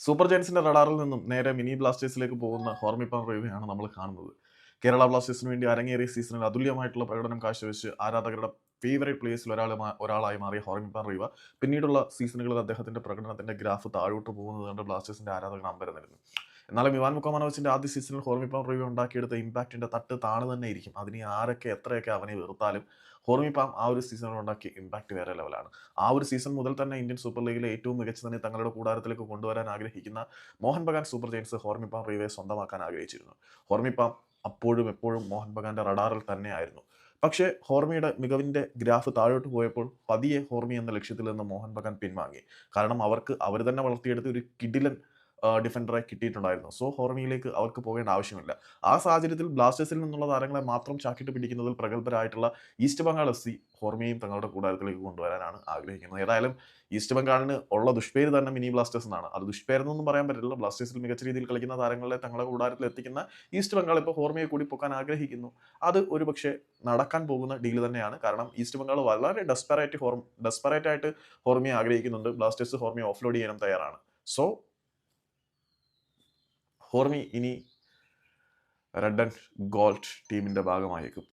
Super ജയൻസിന്റെ റഡാറിൽ നിന്നും നേരെ mini ബ്ലാസ്റ്റേഴ്സിലേക്ക് പോകുന്ന ഹോർമിപ്പാൻ റീവയാണ് നമ്മൾ കാണുന്നത്. കേരള ബ്ലാസ്റ്റേഴ്സിന് വേണ്ടി അരങ്ങേറിയ സീസണിൽ അതുല്യമായിട്ടുള്ള പ്രകടനം കാഴ്ചവെച്ച് ആരാധകരുടെ ഫേവറേറ്റ് പ്ലേയേഴ്സിൽ ഒരാളായി മാറിയ ഹോർമിപ്പാൻ റീവ പിന്നീടുള്ള സീസണുകളിൽ അദ്ദേഹത്തിന്റെ പ്രകടനത്തിന്റെ ഗ്രാഫ് താഴോട്ട് പോകുന്നത് കണ്ട് ബ്ലാസ്റ്റേഴ്സിന്റെ ആരാധകർ അമ്പരന്നിരുന്നു. എന്നാലും ഇവാൻ മുക്കോമാനോവിച്ചിന്റെ ആദ്യ സീസണിൽ ഹോർമിപ്പാൻ റീവ ഉണ്ടാക്കിയെടുത്ത ഇമ്പാക്റ്റിന്റെ തട്ട് താണ് തന്നെ ഇരിക്കും. അതിന് ആരൊക്കെ എത്രയൊക്കെ അവനെ വെറുത്താലും ഹോർമിപ്പാം ആ ഒരു സീസണിൽ ഉണ്ടാക്കിയ ഇമ്പാക്റ്റ് വേറെ ലെവലാണ്. ആ ഒരു സീസൺ മുതൽ തന്നെ ഇന്ത്യൻ സൂപ്പർ ലീഗിലെ ഏറ്റവും മികച്ചതിനെ തങ്ങളുടെ കൂടാരത്തിലേക്ക് കൊണ്ടുവരാൻ ആഗ്രഹിക്കുന്ന മോഹൻ ബഗാൻ സൂപ്പർ ജയൻസ് ഹോർമിപ്പാം റീവയെ സ്വന്തമാക്കാൻ ആഗ്രഹിച്ചിരുന്നു. ഹോർമിപ്പാം അപ്പോഴും എപ്പോഴും മോഹൻ ബഗാന്റെ റഡാറിൽ തന്നെയായിരുന്നു. പക്ഷേ ഹോർമിയുടെ മികവിന്റെ ഗ്രാഫ് താഴോട്ട് പോയപ്പോൾ പതിയെ ഹോർമി എന്ന ലക്ഷ്യത്തിൽ നിന്ന് മോഹൻ ബഗാൻ പിൻവാങ്ങി. കാരണം അവർ തന്നെ വളർത്തിയെടുത്ത ഒരു കിടിലൻ ഡിഫൻഡറെ കിട്ടിയിട്ടുണ്ടായിരുന്നു. സോ ഹോർമിയിലേക്ക് അവർക്ക് പോകേണ്ട ആവശ്യമില്ല. ആ സാഹചര്യത്തിൽ ബ്ലാസ്റ്റേഴ്സിൽ നിന്നുള്ള താരങ്ങളെ മാത്രം ചാക്കിട്ട് പിടിക്കുന്നതിൽ പ്രഗത്ഭരായിട്ടുള്ള ഈസ്റ്റ് ബംഗാൾ FC ഹോർമിയെയും തങ്ങളുടെ കൂടാരത്തിലേക്ക് കൊണ്ടുവരാനാണ് ആഗ്രഹിക്കുന്നത്. ഏതായാലും ഈസ്റ്റ് ബംഗാളിന് ഉള്ള ദുഷ്പേര് തന്നെ മിനി ബ്ലാസ്റ്റേഴ്സ് എന്നാണ്. അത് ദുഷ്പേരെന്നൊന്നും പറയാൻ പറ്റില്ല. ബ്ലാസ്റ്റേഴ്സിൽ മികച്ച രീതിയിൽ കളിക്കുന്ന താരങ്ങളെ തങ്ങളുടെ കൂടാരത്തിൽ എത്തിക്കുന്ന ഈസ്റ്റ് ബംഗാൾ ഇപ്പോൾ ഹോർമിയെ കൂടി പൊക്കാൻ ആഗ്രഹിക്കുന്നു. അത് ഒരുപക്ഷെ നടക്കാൻ പോകുന്ന ഡീൽ തന്നെയാണ്. കാരണം ഈസ്റ്റ് ബംഗാൾ വളരെ ഡെസ്പറേറ്റ് ആയിട്ട് ഹോർമിയെ ആഗ്രഹിക്കുന്നുണ്ട്. ബ്ലാസ്റ്റേഴ്സ് ഹോർമിയെ ഓഫ്ലോഡ് ചെയ്യാനും തയ്യാറാണ്. സോ ഹോർമി ഇനി റെഡ് ആൻഡ് ഗോൾഡ് ടീമിന്റെ ഭാഗമായേക്കും.